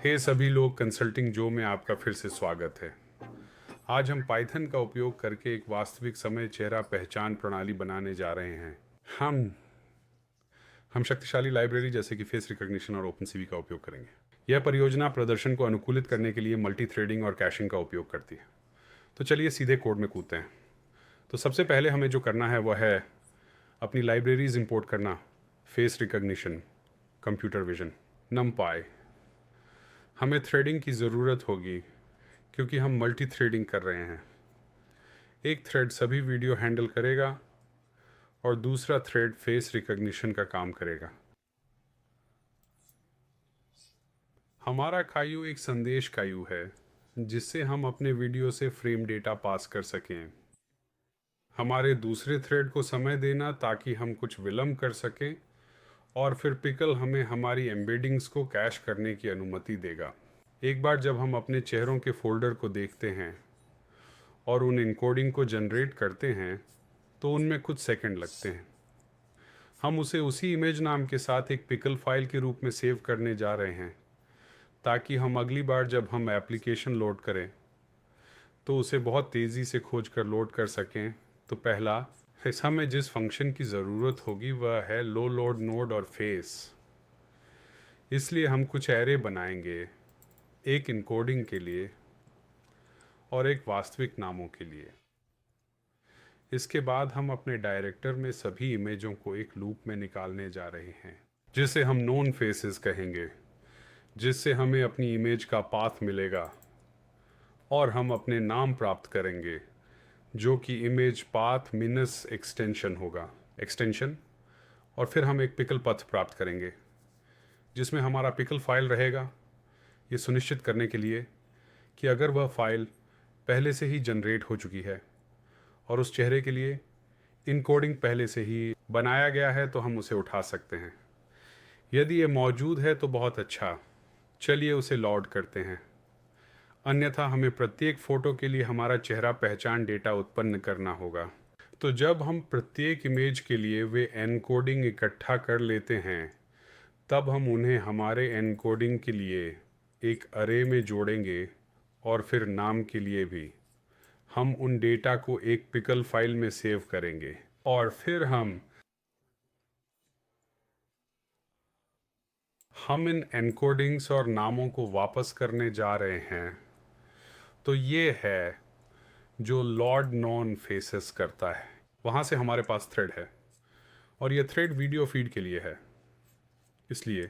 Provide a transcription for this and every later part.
हे सभी लोग, कंसल्टिंग जो में आपका फिर से स्वागत है। आज हम पाइथन का उपयोग करके एक वास्तविक समय चेहरा पहचान प्रणाली बनाने जा रहे हैं। हम शक्तिशाली लाइब्रेरी जैसे कि फेस रिकॉग्निशन और ओपनसीवी का उपयोग करेंगे। यह परियोजना प्रदर्शन को अनुकूलित करने के लिए मल्टी थ्रेडिंग और कैशिंग का उपयोग करती है। तो चलिए सीधे कोड में कूदते हैं। तो सबसे पहले हमें जो करना है वह है अपनी लाइब्रेरीज इंपोर्ट करना। Face recognition, computer vision, नमपाई। हमें थ्रेडिंग की ज़रूरत होगी क्योंकि हम मल्टी थ्रेडिंग कर रहे हैं। एक थ्रेड सभी वीडियो हैंडल करेगा और दूसरा थ्रेड फेस रिकॉग्निशन का काम करेगा। हमारा कायू एक संदेश कायू है जिससे हम अपने वीडियो से फ्रेम डेटा पास कर सकें। हमारे दूसरे थ्रेड को समय देना ताकि हम कुछ विलंब कर सकें, और फिर पिकल हमें हमारी एम्बेडिंग्स को कैश करने की अनुमति देगा। एक बार जब हम अपने चेहरों के फोल्डर को देखते हैं और उन इनकोडिंग को जनरेट करते हैं तो उनमें कुछ सेकंड लगते हैं। हम उसे उसी इमेज नाम के साथ एक पिकल फाइल के रूप में सेव करने जा रहे हैं ताकि हम अगली बार जब हम एप्लीकेशन लोड करें तो उसे बहुत तेज़ी से खोज कर लोड कर सकें। तो पहला हिस्सा में जिस फंक्शन की ज़रूरत होगी वह है लो लोड नोड और फेस। इसलिए हम कुछ एरे बनाएंगे, एक इनकोडिंग के लिए और एक वास्तविक नामों के लिए। इसके बाद हम अपने डायरेक्टर में सभी इमेजों को एक लूप में निकालने जा रहे हैं जिसे हम नोन फेसेस कहेंगे, जिससे हमें अपनी इमेज का पाथ मिलेगा और हम अपने नाम प्राप्त करेंगे जो कि इमेज पाथ मिनस एक्सटेंशन होगा। एक्सटेंशन, और फिर हम एक पिकल पथ प्राप्त करेंगे जिसमें हमारा पिकल फाइल रहेगा, ये सुनिश्चित करने के लिए कि अगर वह फाइल पहले से ही जनरेट हो चुकी है और उस चेहरे के लिए इनकोडिंग पहले से ही बनाया गया है तो हम उसे उठा सकते हैं। यदि ये मौजूद है तो बहुत अच्छा, चलिए उसे लोड करते हैं। अन्यथा हमें प्रत्येक फ़ोटो के लिए हमारा चेहरा पहचान डेटा उत्पन्न करना होगा। तो जब हम प्रत्येक इमेज के लिए वे एनकोडिंग इकट्ठा कर लेते हैं तब हम उन्हें हमारे एनकोडिंग के लिए एक अरे में जोड़ेंगे और फिर नाम के लिए भी हम उन डेटा को एक पिकल फाइल में सेव करेंगे और फिर हम इन एनकोडिंग्स और नामों को वापस करने जा रहे हैं। तो ये है जो लॉर्ड नॉन फेसेस करता है। वहाँ से हमारे पास थ्रेड है और ये थ्रेड वीडियो फीड के लिए है, इसलिए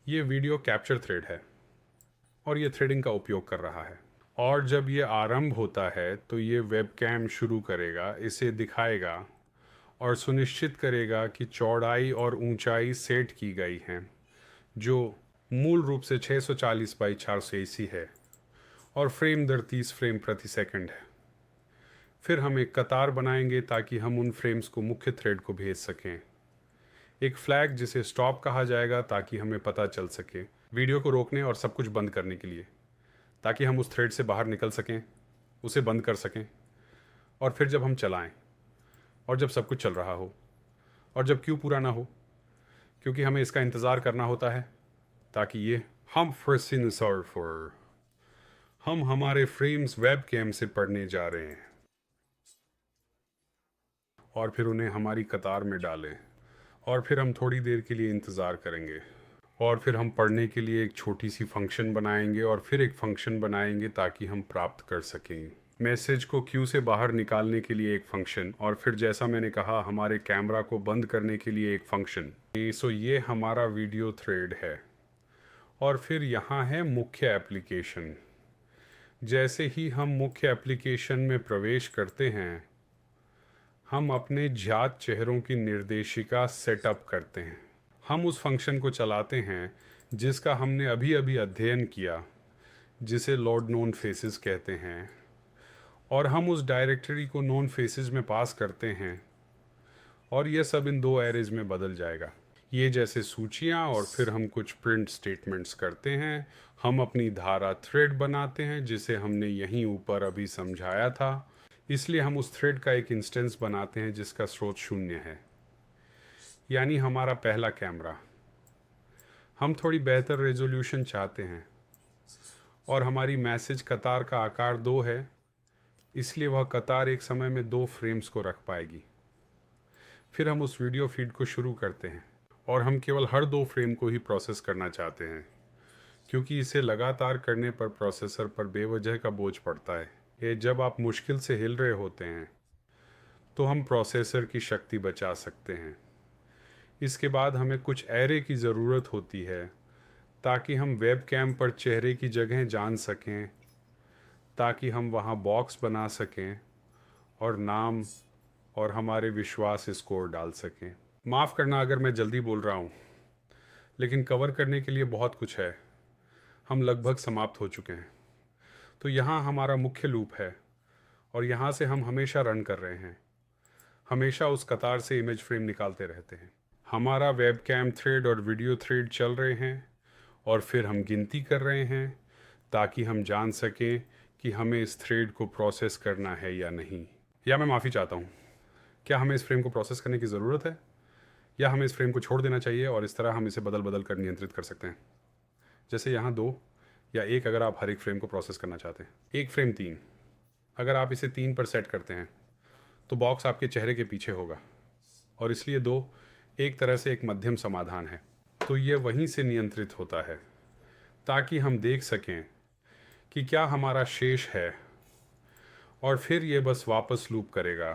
ये वीडियो कैप्चर थ्रेड है और ये थ्रेडिंग का उपयोग कर रहा है। और जब ये आरंभ होता है तो ये वेबकैम शुरू करेगा, इसे दिखाएगा और सुनिश्चित करेगा कि चौड़ाई और ऊंचाई सेट की गई हैं, जो मूल रूप से 640 बाई 480 है और फ्रेम दर 30 फ्रेम प्रति सेकंड है। फिर हम एक कतार बनाएंगे ताकि हम उन फ्रेम्स को मुख्य थ्रेड को भेज सकें। एक फ्लैग जिसे स्टॉप कहा जाएगा ताकि हमें पता चल सके वीडियो को रोकने और सब कुछ बंद करने के लिए, ताकि हम उस थ्रेड से बाहर निकल सकें, उसे बंद कर सकें और फिर जब हम चलाएं और जब सब कुछ चल रहा हो और जब क्यू पूरा ना हो, क्योंकि हमें इसका इंतज़ार करना होता है ताकि ये हम हमारे फ्रेम्स वेब कैम से पढ़ने जा रहे हैं और फिर उन्हें हमारी कतार में डालें और फिर हम थोड़ी देर के लिए इंतज़ार करेंगे और फिर हम पढ़ने के लिए एक छोटी सी फंक्शन बनाएंगे और फिर एक फंक्शन बनाएंगे ताकि हम प्राप्त कर सकें मैसेज को क्यू से बाहर निकालने के लिए एक फंक्शन, और फिर जैसा मैंने कहा हमारे कैमरा को बंद करने के लिए एक फंक्शन। सो ये हमारा वीडियो थ्रेड है और फिर यहाँ है मुख्य एप्लीकेशन। जैसे ही हम मुख्य एप्लीकेशन में प्रवेश करते हैं हम अपने ज्ञात चेहरों की निर्देशिका सेटअप करते हैं। हम उस फंक्शन को चलाते हैं जिसका हमने अभी अभी अध्ययन किया, जिसे लॉर्ड नोन फेसेस कहते हैं, और हम उस डायरेक्टरी को नोन फेसेस में पास करते हैं और यह सब इन दो एरेज में बदल जाएगा, ये जैसे सूचियाँ। और फिर हम कुछ प्रिंट स्टेटमेंट्स करते हैं। हम अपनी धारा थ्रेड बनाते हैं जिसे हमने यहीं ऊपर अभी समझाया था। इसलिए हम उस थ्रेड का एक इंस्टेंस बनाते हैं जिसका स्रोत 0 है, यानी हमारा पहला कैमरा। हम थोड़ी बेहतर रेजोल्यूशन चाहते हैं और हमारी मैसेज कतार का आकार 2 है, इसलिए वह कतार एक समय में 2 फ्रेम्स को रख पाएगी। फिर हम उस वीडियो फीड को शुरू करते हैं और हम केवल हर 2 फ्रेम को ही प्रोसेस करना चाहते हैं, क्योंकि इसे लगातार करने पर प्रोसेसर पर बेवजह का बोझ पड़ता है। ये जब आप मुश्किल से हिल रहे होते हैं तो हम प्रोसेसर की शक्ति बचा सकते हैं। इसके बाद हमें कुछ एरे की ज़रूरत होती है ताकि हम वेब कैम पर चेहरे की जगह जान सकें, ताकि हम वहाँ बॉक्स बना सकें और नाम और हमारे विश्वास स्कोर डाल सकें। माफ़ करना अगर मैं जल्दी बोल रहा हूँ, लेकिन कवर करने के लिए बहुत कुछ है। हम लगभग समाप्त हो चुके हैं। तो यहाँ हमारा मुख्य लूप है और यहाँ से हम हमेशा रन कर रहे हैं, हमेशा उस कतार से इमेज फ्रेम निकालते रहते हैं। हमारा वेब कैम थ्रेड और वीडियो थ्रेड चल रहे हैं और फिर हम गिनती कर रहे हैं ताकि हम जान सकें कि हमें इस थ्रेड को प्रोसेस करना है या नहीं। या मैं माफ़ी चाहता हूँ, क्या हमें इस फ्रेम को प्रोसेस करने की ज़रूरत है, या हमें इस फ्रेम को छोड़ देना चाहिए और इस तरह हम इसे बदल बदल कर नियंत्रित कर सकते हैं। जैसे यहाँ 2 या 1 अगर आप हर एक फ्रेम को प्रोसेस करना चाहते हैं। एक फ्रेम 3, अगर आप इसे 3 पर सेट करते हैं तो बॉक्स आपके चेहरे के पीछे होगा, और इसलिए 2 एक तरह से एक मध्यम समाधान है। तो ये वहीं से नियंत्रित होता है ताकि हम देख सकें कि क्या हमारा शेष है, और फिर ये बस वापस लूप करेगा।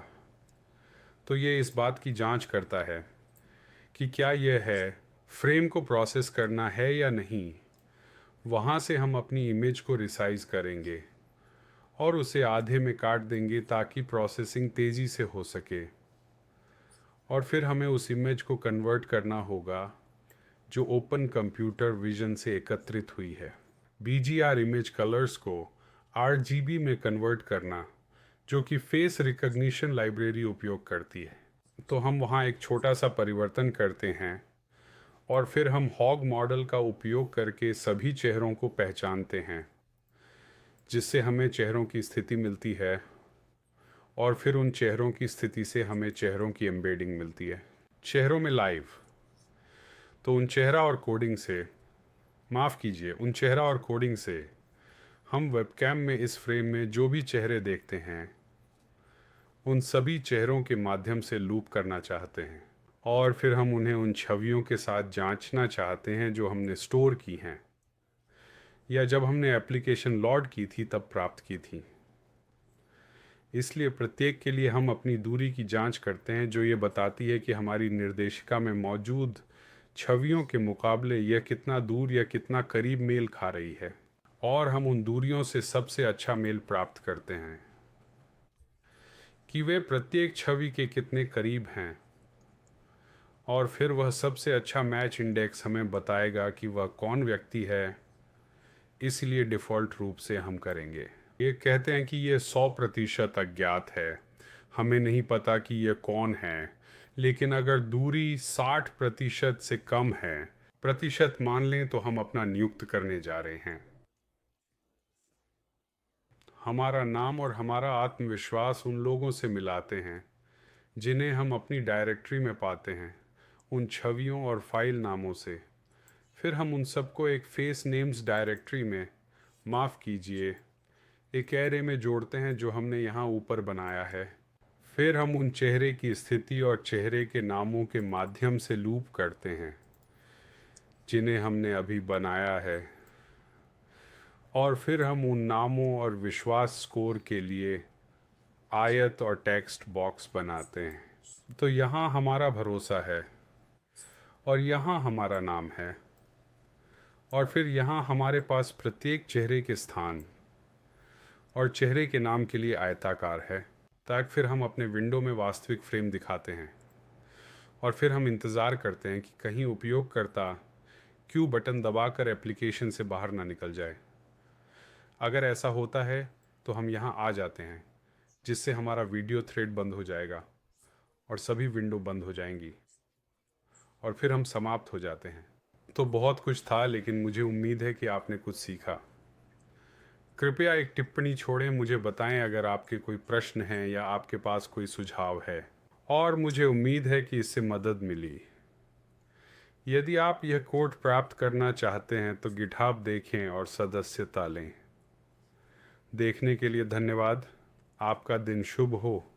तो ये इस बात की जांच करता है कि क्या यह है फ्रेम को प्रोसेस करना है या नहीं। वहाँ से हम अपनी इमेज को रिसाइज करेंगे और उसे आधे में काट देंगे ताकि प्रोसेसिंग तेज़ी से हो सके, और फिर हमें उस इमेज को कन्वर्ट करना होगा जो ओपन कंप्यूटर विजन से एकत्रित हुई है। BGR इमेज कलर्स को RGB में कन्वर्ट करना, जो कि फेस रिकग्निशन लाइब्रेरी उपयोग करती है। तो हम वहाँ एक छोटा सा परिवर्तन करते हैं और फिर हम हॉग मॉडल का उपयोग करके सभी चेहरों को पहचानते हैं, जिससे हमें चेहरों की स्थिति मिलती है, और फिर उन चेहरों की स्थिति से हमें चेहरों की एम्बेडिंग मिलती है चेहरों में लाइव। तो उन चेहरा और कोडिंग से, माफ़ कीजिए, उन चेहरा और कोडिंग से हम वेबकैम में इस फ्रेम में जो भी चेहरे देखते हैं उन सभी चेहरों के माध्यम से लूप करना चाहते हैं, और फिर हम उन्हें उन छवियों के साथ जांचना चाहते हैं जो हमने स्टोर की हैं या जब हमने एप्लीकेशन लोड की थी तब प्राप्त की थी। इसलिए प्रत्येक के लिए हम अपनी दूरी की जांच करते हैं, जो ये बताती है कि हमारी निर्देशिका में मौजूद छवियों के मुकाबले यह कितना दूर या कितना करीब मेल खा रही है, और हम उन दूरियों से सबसे अच्छा मेल प्राप्त करते हैं कि वे प्रत्येक छवि के कितने करीब हैं, और फिर वह सबसे अच्छा मैच इंडेक्स हमें बताएगा कि वह कौन व्यक्ति है। इसलिए डिफ़ॉल्ट रूप से हम करेंगे, ये कहते हैं कि ये 100% अज्ञात है, हमें नहीं पता कि ये कौन है, लेकिन अगर दूरी 60% से कम है, प्रतिशत मान लें, तो हम अपना नियुक्त करने जा रहे हैं। हमारा नाम और हमारा आत्मविश्वास उन लोगों से मिलाते हैं जिन्हें हम अपनी डायरेक्टरी में पाते हैं, उन छवियों और फाइल नामों से। फिर हम उन सबको एक फेस नेम्स डायरेक्टरी में, माफ़ कीजिए, एक एरे में जोड़ते हैं जो हमने यहाँ ऊपर बनाया है। फिर हम उन चेहरे की स्थिति और चेहरे के नामों के माध्यम से लूप करते हैं जिन्हें हमने अभी बनाया है, और फिर हम उन नामों और विश्वास स्कोर के लिए आयत और टेक्स्ट बॉक्स बनाते हैं। तो यहाँ हमारा भरोसा है, और यहाँ हमारा नाम है, और फिर यहाँ हमारे पास प्रत्येक चेहरे के स्थान और चेहरे के नाम के लिए आयताकार है, ताकि फिर हम अपने विंडो में वास्तविक फ्रेम दिखाते हैं, और फिर हम इंतज़ार करते हैं कि कहीं उपयोगकर्ता क्यू बटन दबाकर एप्लीकेशन से बाहर ना निकल जाए। अगर ऐसा होता है तो हम यहाँ आ जाते हैं, जिससे हमारा वीडियो थ्रेड बंद हो जाएगा और सभी विंडो बंद हो जाएंगी, और फिर हम समाप्त हो जाते हैं। तो बहुत कुछ था, लेकिन मुझे उम्मीद है कि आपने कुछ सीखा। कृपया एक टिप्पणी छोड़ें, मुझे बताएं अगर आपके कोई प्रश्न हैं या आपके पास कोई सुझाव है, और मुझे उम्मीद है कि इससे मदद मिली। यदि आप यह कोड प्राप्त करना चाहते हैं तो गिटहब देखें और सदस्यता लें। देखने के लिए धन्यवाद। आपका दिन शुभ हो।